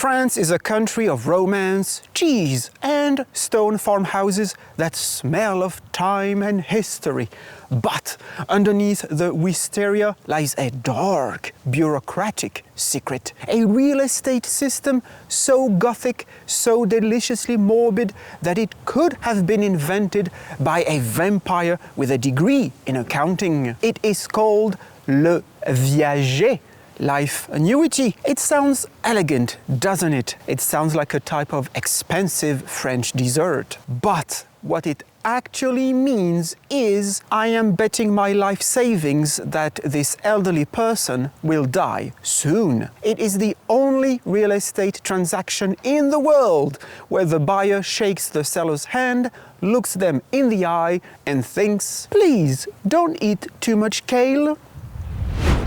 France is a country of romance, cheese, and stone farmhouses that smell of time and history. But underneath the wisteria lies a dark, bureaucratic secret. A real estate system so gothic, so deliciously morbid that it could have been invented by a vampire with a degree in accounting. It is called le viager, life annuity. It sounds elegant, doesn't it? It sounds like a type of expensive French dessert. But what it actually means is I am betting my life savings that this elderly person will die soon. It is the only real estate transaction in the world where the buyer shakes the seller's hand, looks them in the eye and thinks, please don't eat too much kale.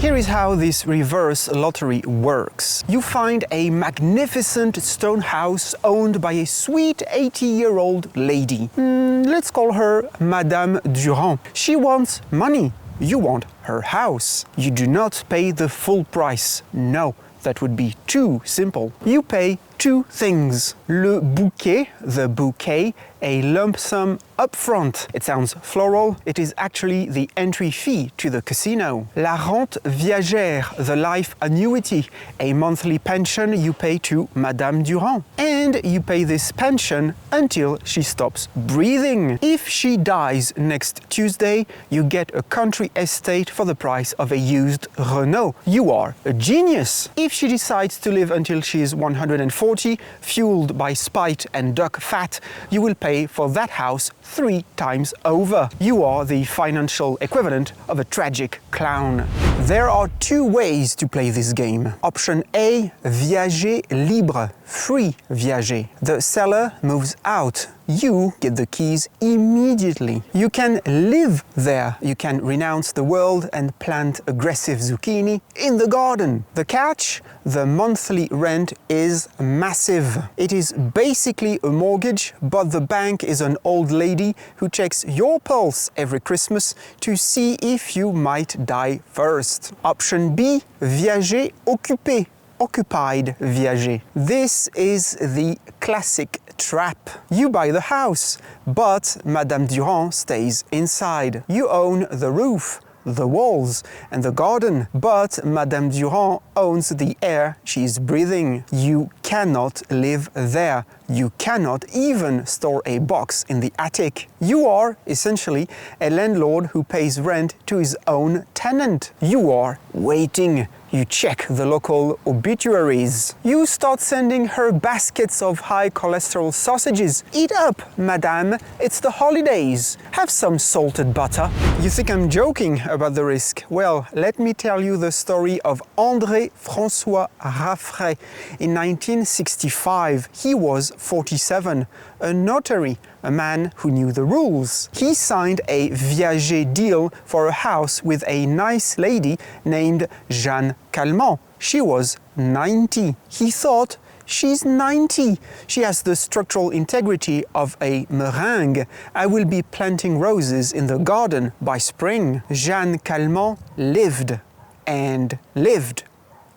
Here is how this reverse lottery works. You find a magnificent stone house owned by a sweet 80-year-old lady. Let's call her Madame Durand. She wants money. You want her house. You do not pay the full price. No, that would be too simple. You pay two things. Le bouquet, the bouquet, a lump sum upfront. It sounds floral. It is actually the entry fee to the casino. La rente viagère, the life annuity, a monthly pension you pay to Madame Durand. And you pay this pension until she stops breathing. If she dies next Tuesday, you get a country estate for the price of a used Renault. You are a genius. If she decides to live until she is 140, fueled by spite and duck fat, you will pay for that house 3 times over. You are the financial equivalent of a tragic clown. There are 2 ways to play this game. Option A, viager libre, free viager. The seller moves out. You get the keys immediately. You can live there. You can renounce the world and plant aggressive zucchini in the garden. The catch? The monthly rent is massive. It is basically a mortgage, but the bank is an old lady who checks your pulse every Christmas to see if you might die first. Option B, viager occupé, occupied viager. This is the classic trap. You buy the house, but Madame Durand stays inside. You own the roof, the walls and the garden, but Madame Durand owns the air she's breathing. You cannot live there. You cannot even store a box in the attic. You are essentially a landlord who pays rent to his own tenant. You are waiting. You check the local obituaries. You start sending her baskets of high cholesterol sausages. Eat up, madame, it's the holidays. Have some salted butter. You think I'm joking about the risk? Well, let me tell you the story of André François Raffray. In 1965, he was 47, a notary, a man who knew the rules. He signed a viager deal for a house with a nice lady named Jeanne Calment. She was 90. He thought, she's 90. She has the structural integrity of a meringue. I will be planting roses in the garden by spring. Jeanne Calment lived and lived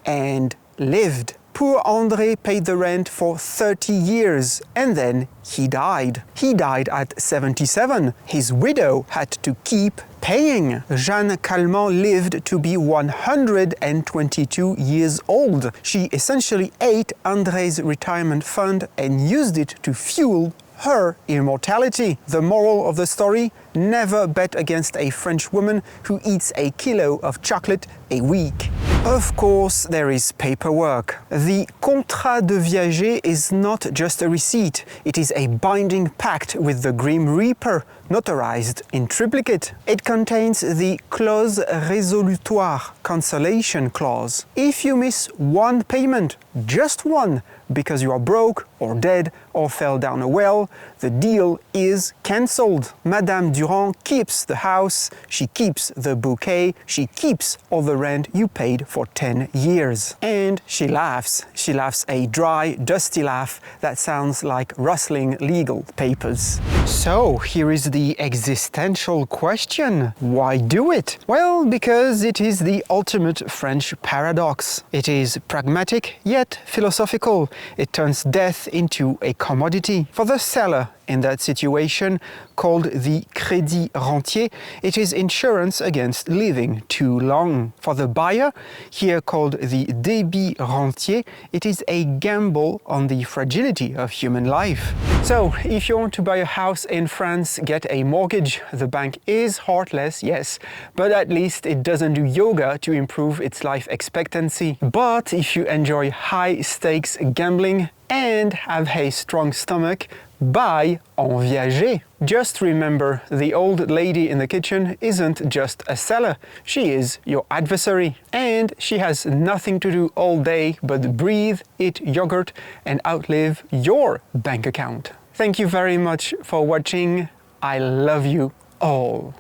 and lived. Poor André paid the rent for 30 years and then he died. He died at 77. His widow had to keep paying. Jeanne Calment lived to be 122 years old. She essentially ate André's retirement fund and used it to fuel her immortality. The moral of the story? Never bet against a French woman who eats a kilo of chocolate a week. Of course, there is paperwork. The contrat de viager is not just a receipt. It is a binding pact with the Grim Reaper, notarized in triplicate. It contains the clause résolutoire, cancellation clause. If you miss one payment, just one, because you are broke or dead or fell down a well, the deal is cancelled. Madame Durand keeps the house, she keeps the bouquet, she keeps all the rent you paid for 10 years. And she laughs. She laughs a dry, dusty laugh that sounds like rustling legal papers. So, here is the existential question. Why do it? Well, because it is the ultimate French paradox. It is pragmatic, yet philosophical. It turns death into a commodity. For the seller, in that situation, called the crédit rentier, it is insurance against living too long. For the buyer, here called the débit rentier, it is a gamble on the fragility of human life. So, if you want to buy a house in France, get a mortgage. The bank is heartless, yes, but at least it doesn't do yoga to improve its life expectancy. But if you enjoy high-stakes gambling and have a strong stomach, buy en viager. Just remember, the old lady in the kitchen isn't just a seller, she is your adversary. And she has nothing to do all day but breathe, eat yogurt, and outlive your bank account. Thank you very much for watching. I love you all.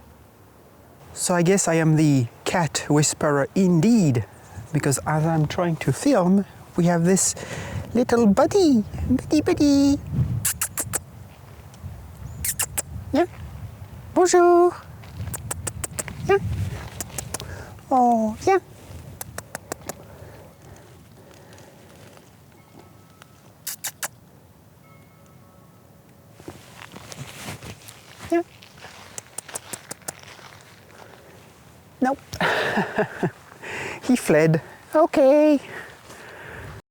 So I guess I am the cat whisperer indeed, because as I'm trying to film, we have this little buddy. Yeah. Bonjour. Yeah. Oh, yeah. Yeah. Nope. He fled. Okay.